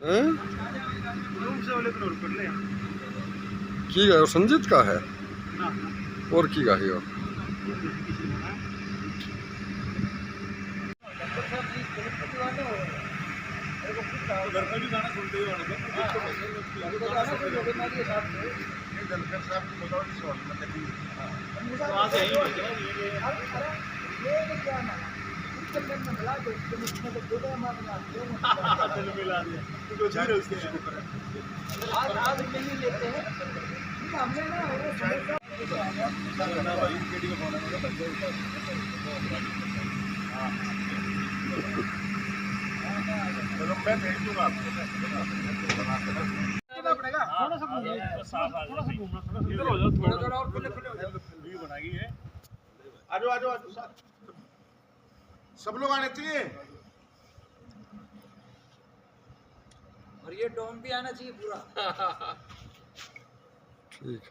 हैं? रूम से वाले फ्लोर पर ले की गा संजीत का है ना और की गा है घर पे भी गाना सुनते ही वाले दलकर साहब की मोटा दिल मिला दिया हमने ना भाई केडी का फोन चलो मैं भेज दूंगा आपको पड़ेगा थोड़ा सा घूमना थोड़ा सा इधर हो जाओ थोड़ा और खुले व्यू बनाई है आजो आजो आजो सब लोग आने चाहिए और ये डोम भी आना चाहिए पूरा। ठीक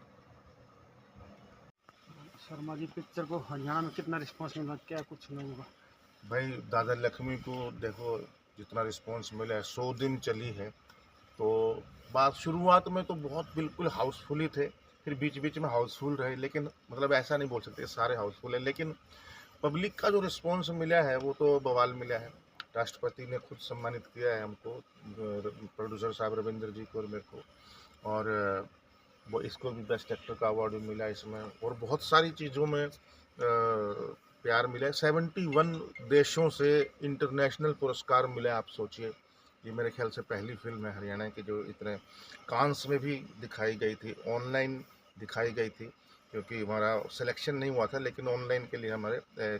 शर्मा जी पिक्चर को हरियाणा में कितना रिस्पांस मिला क्या कुछ नहीं हुआ भाई दादा लक्ष्मी को देखो जितना रिस्पांस मिला है 100 दिन चली है तो बात शुरुआत में तो बहुत बिल्कुल हाउसफुल ही थे फिर बीच बीच में हाउसफुल रहे लेकिन मतलब ऐसा नहीं बोल सकते सारे हाउसफुल है लेकिन पब्लिक का जो रिस्पांस मिला है वो तो बवाल मिला है। राष्ट्रपति ने खुद सम्मानित किया है हमको प्रोड्यूसर साहब रविंद्र जी को और मेरे को और वो इसको भी बेस्ट एक्टर का अवार्ड भी मिला इसमें और बहुत सारी चीज़ों में प्यार मिला है। 71 देशों से इंटरनेशनल पुरस्कार मिले आप सोचिए ये मेरे ख्याल से पहली फिल्म है हरियाणा की जो इतने कांस में भी दिखाई गई थी ऑनलाइन दिखाई गई थी क्योंकि हमारा सिलेक्शन नहीं हुआ था लेकिन ऑनलाइन के लिए हमारे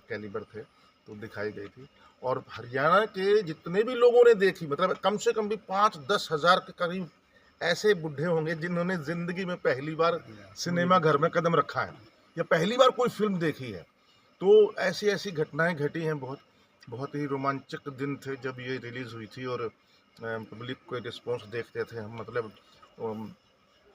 कैलिबर थे तो दिखाई गई थी और हरियाणा के जितने भी लोगों ने देखी मतलब कम से कम भी 5-10 हज़ार के करीब ऐसे बुढ़े होंगे जिन्होंने ज़िंदगी में पहली बार सिनेमा घर में कदम रखा है या पहली बार कोई फिल्म देखी है तो ऐसी ऐसी घटनाएं घटी हैं बहुत बहुत ही रोमांचक दिन थे जब ये रिलीज़ हुई थी और पब्लिक को रिस्पॉन्स देखते थे हम मतलब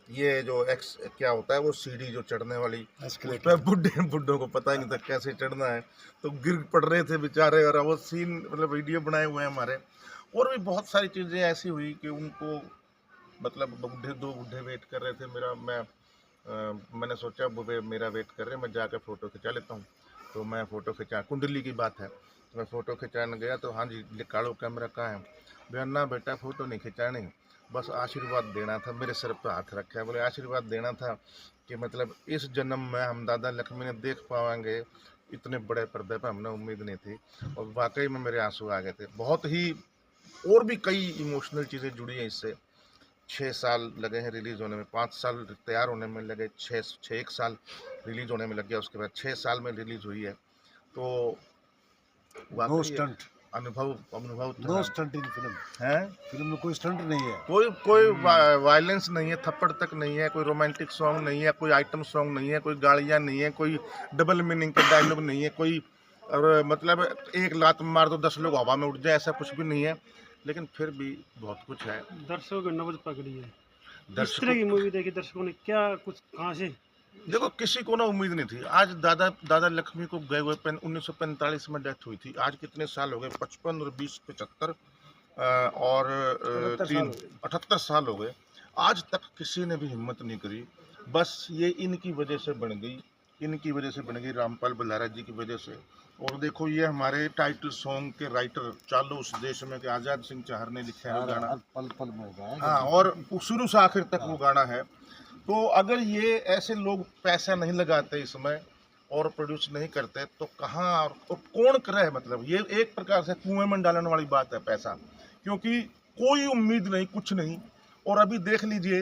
ये जो एक्स क्या होता है वो सीढ़ी जो चढ़ने वाली उस पर बुढ़ों को पता ही नहीं था कैसे चढ़ना है तो गिर पड़ रहे थे बेचारे और वो सीन मतलब वीडियो बनाए हुए हैं हमारे और भी बहुत सारी चीज़ें ऐसी हुई कि उनको मतलब दो बुढ़े वेट कर रहे थे मैंने सोचा बुढ़े मेरा वेट कर रहे हैं मैं जाकर फ़ोटो खिंचा लेता हूँ तो मैं फ़ोटो खिंचा कुंडली की बात है तो मैं फ़ोटो खिंचाने गया तो हाँ जी निकालो कैमरा कहाँ है भैया ना बेटा फ़ोटो नहीं खिंचानी बस आशीर्वाद देना था मेरे सर पर हाथ रखा है बोले आशीर्वाद देना था कि मतलब इस जन्म में हम दादा लक्ष्मी ने देख पाएंगे इतने बड़े पर्दे पर हमने उम्मीद नहीं थी और वाकई में मेरे आंसू आ गए थे बहुत ही और भी कई इमोशनल चीज़ें जुड़ी हैं इससे 6 साल लगे हैं रिलीज़ होने में 5 साल तैयार होने में लगे 1 साल रिलीज़ होने में लग गया उसके बाद 6 साल में रिलीज़ हुई है तो नो स्टंट अनुभव नो स्टंट इन फिल्म है फिल्म में कोई स्टंट नहीं है कोई वायलेंस नहीं है थप्पड़ तक नहीं है कोई रोमांटिक सॉन्ग नहीं है कोई आइटम सॉन्ग नहीं है कोई गालियाँ नहीं है कोई डबल मीनिंग के डायलॉग नहीं है कोई और मतलब एक लात मार दो 10 लोग हवा में उठ जाए ऐसा कुछ भी नहीं है लेकिन फिर भी बहुत कुछ है। दर्शकों की नब्ज पकड़ी है इस दर्शकों तरह की मूवी देखी दर्शकों ने क्या कुछ कहाँ से देखो किसी को ना उम्मीद नहीं थी आज दादा लक्ष्मी को गए हुए 1945 में डेथ हुई थी आज कितने साल हो गए 55 और 20 75 और 78 साल हो गए आज तक किसी ने भी हिम्मत नहीं करी बस ये इनकी वजह से बन गई रामपाल बल्लारा जी की वजह से और देखो ये हमारे टाइटल सॉन्ग के राइटर चालू उस देश में कि आज़ाद सिंह चाहर ने लिखा है वो गाना पल पल में गाया हाँ और शुरू से आखिर तक वो गाना है तो अगर ये ऐसे लोग पैसा नहीं लगाते इसमें और प्रोड्यूस नहीं करते तो कहाँ और कौन करे मतलब ये एक प्रकार से कुएं में डालने वाली बात है पैसा क्योंकि कोई उम्मीद नहीं कुछ नहीं और अभी देख लीजिए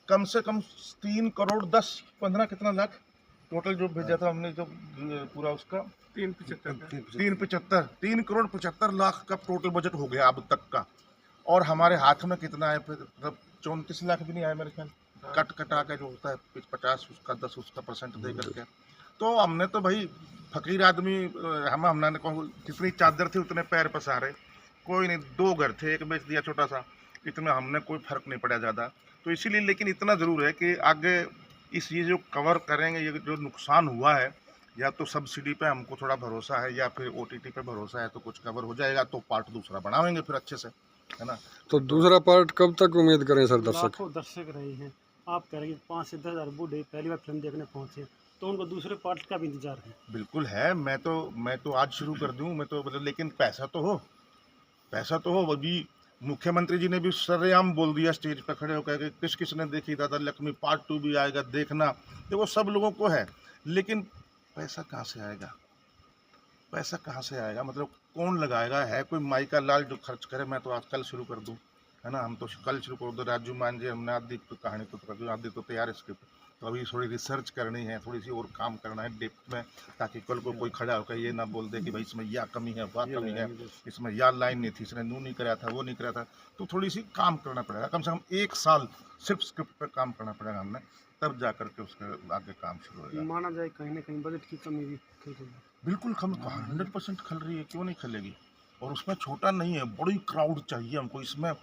कम से कम 3 करोड़ 10-15 कितना लाख टोटल जो भेजा था हमने जो पूरा उसका 3 करोड़ 75 लाख का टोटल बजट हो गया अब तक का और हमारे हाथ में कितना है फिर 34 लाख भी नहीं आया मेरे ख्याल कट कटा के जो होता है 50 उसका 10 उसका परसेंट दे करके तो हमने तो भाई फकीर आदमी हमने जितनी चादर थी उतने पैर पसारे कोई नहीं 2 घर थे एक बेच दिया छोटा सा इतने हमने कोई फर्क नहीं पड़ा ज़्यादा तो इसीलिए लेकिन इतना ज़रूर है कि आगे ये जो कवर करेंगे ये जो नुकसान हुआ है या तो सब्सिडी पे हमको थोड़ा भरोसा है या फिर OTT पे भरोसा है तो कुछ कवर हो जाएगा तो पार्ट दूसरा बनाएंगे फिर अच्छे से। है ना। तो दूसरा पार्ट कब तक उम्मीद करें सर दर्शक? लाखों दर्शक रहे हैं। आप कह रहे हैं 5 से 10 हज़ार बूढ़े पहली बार फिल्म देखने पहुंचे, तो उनको दूसरे पार्ट का भी इंतजार है। बिल्कुल है। मैं तो आज शुरू कर दूं, मैं तो मतलब, लेकिन पैसा तो हो। अभी मुख्यमंत्री जी ने भी सरेआम बोल दिया स्टेज पर खड़े होकर कि किस किस ने देखी दादा लक्ष्मी पार्ट 2 भी आएगा, देखना। देखो सब लोगों को है, लेकिन पैसा कहाँ से आएगा? पैसा कहाँ से आएगा मतलब कौन लगाएगा? है कोई माई का लाल जो खर्च करे? मैं तो आज कल शुरू कर दूं, है ना। हम तो कल शुरू कर दो। राजू मान जी, हमने आधी तो कहानी तो आधी तो तैयार है स्क्रिप्ट, तो अभी थोड़ी रिसर्च करनी है, थोड़ी सी और काम करना है डेप्थ में, ताकि कल को कोई खड़ा होकर ये ना बोल दे कि भाई इसमें यह कमी है, वह कमी है, इसमें यह लाइन नहीं थी, इसने नू नहीं कराया था, वो नहीं कराया था। तो थोड़ी सी काम करना पड़ेगा, कम से कम 1 साल सिर्फ स्क्रिप्ट पर काम करना पड़ेगा हमने, तब जा करके उसके आगे काम शुरू होगा। माना जाए कहीं ना कहीं बजट की कमी भी खल रही है। बिल्कुल 100% खल रही है, क्यों नहीं खलेगी। और उसमें छोटा नहीं है, बड़ी क्राउड चाहिए हमको, इसमें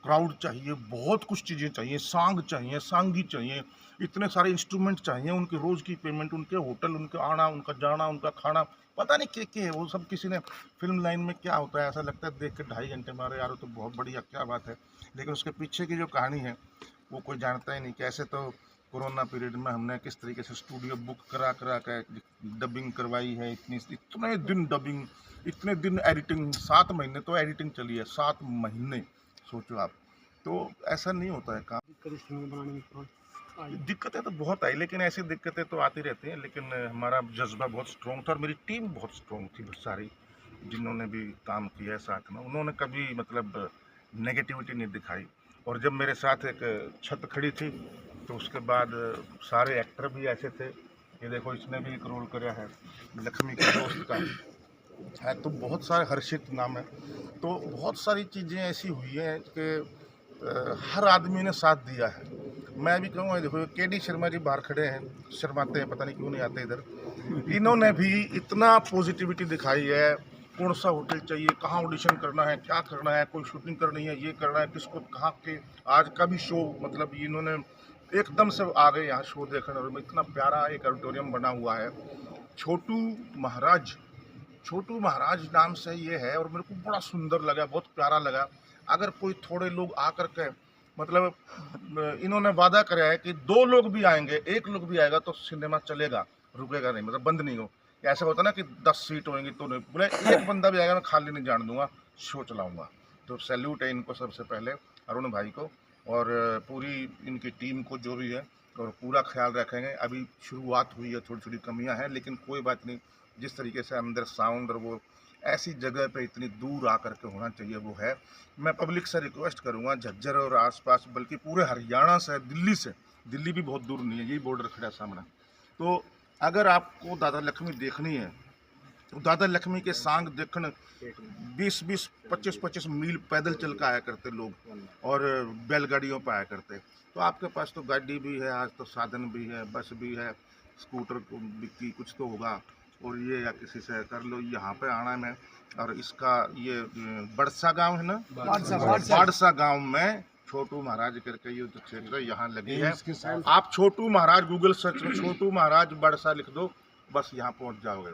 क्राउड चाहिए, बहुत कुछ चीज़ें चाहिए, सांग चाहिए, सांगी चाहिए, इतने सारे इंस्ट्रूमेंट चाहिए, उनकी रोज़ की पेमेंट, उनके होटल, उनके आना, उनका जाना, उनका खाना, पता नहीं क्या है वो सब। किसी ने फिल्म लाइन में क्या होता है, ऐसा लगता है देख के 2.5 घंटे मारे यार तो बहुत बढ़िया, क्या बात है, लेकिन उसके पीछे की जो कहानी है वो कोई जानता ही नहीं। कैसे तो कोरोना पीरियड में हमने किस तरीके से स्टूडियो बुक करा कर डबिंग करवाई है, इतने दिन डबिंग, इतने दिन एडिटिंग, 7 महीने तो एडिटिंग चली है, 7 महीने सोचो आप। तो ऐसा नहीं होता है काम। दिक्कत इस फिल्म बनाने में कौन आई? दिक्कतें तो बहुत आई, लेकिन ऐसी दिक्कतें तो आती रहती हैं, लेकिन हमारा जज्बा बहुत स्ट्रॉन्ग था और मेरी टीम बहुत स्ट्रॉन्ग थी, बहुत सारी जिन्होंने भी काम किया है साथ में, उन्होंने कभी मतलब नेगेटिविटी नहीं दिखाई। और जब मेरे साथ एक छत खड़ी थी तो उसके बाद सारे एक्टर भी ऐसे थे, ये देखो इसने भी एक रोल किया है लक्ष्मी के दोस्त का है, तो बहुत सारे, हर्षित नाम है, तो बहुत सारी चीज़ें ऐसी हुई हैं कि हर आदमी ने साथ दिया है। मैं भी कहूँगा, देखो केडी शर्मा जी बाहर खड़े हैं, शर्माते हैं, पता नहीं क्यों नहीं आते इधर। इन्होंने भी इतना पॉजिटिविटी दिखाई है, कौन सा होटल चाहिए, कहाँ ऑडिशन करना है, क्या करना है, कोई शूटिंग करनी है, ये करना है, किसको कहाँ के आज का भी शो, मतलब इन्होंने एकदम से आ गए यहाँ शो देखने। और इतना प्यारा एक ऑडिटोरियम बना हुआ है, छोटू महाराज नाम से ये है, और मेरे को बड़ा सुंदर लगा, बहुत प्यारा लगा। अगर कोई थोड़े लोग आकर के, मतलब इन्होंने वादा कराया है कि 2 लोग भी आएंगे, 1 लोग भी आएगा तो सिनेमा चलेगा, रुकेगा नहीं, मतलब बंद नहीं हो। ऐसा होता ना कि 10 सीट होंगी तो नहीं, बोले 1 बंदा भी आएगा मैं खाली नहीं जान दूंगा, शो चलाऊंगा। तो सैल्यूट है इनको सबसे पहले, अरुण भाई को और पूरी इनकी टीम को जो भी है, और पूरा ख्याल रखेंगे। अभी शुरुआत हुई है, थोड़ी थोड़ी कमियां हैं, लेकिन कोई बात नहीं। जिस तरीके से अंदर साउंड और वो ऐसी जगह पे इतनी दूर आकर के होना चाहिए वो है। मैं पब्लिक से रिक्वेस्ट करूंगा, झज्जर और आसपास, बल्कि पूरे हरियाणा से, दिल्ली भी बहुत दूर नहीं है, यही बॉर्डर खड़ा सामने। तो अगर आपको दादा लक्ष्मी देखनी है, तो दादा लक्ष्मी के सांग देखने 20-20, 25-25 मील पैदल चल कर आया करते लोग, और बैलगाड़ियों पर आया करते। तो आपके पास तो गाड़ी भी है, आज तो साधन भी है, बस भी है, स्कूटर की कुछ तो होगा, और ये या किसी से कर लो। यहाँ पे आना में, और इसका ये बड़सा गांव है ना, बाड़सा गांव में छोटू महाराज करके युद्ध क्षेत्र यहाँ लगी है। आप छोटू महाराज गूगल सर्च में छोटू महाराज बड़सा लिख दो, बस यहाँ पहुँच जाओगे।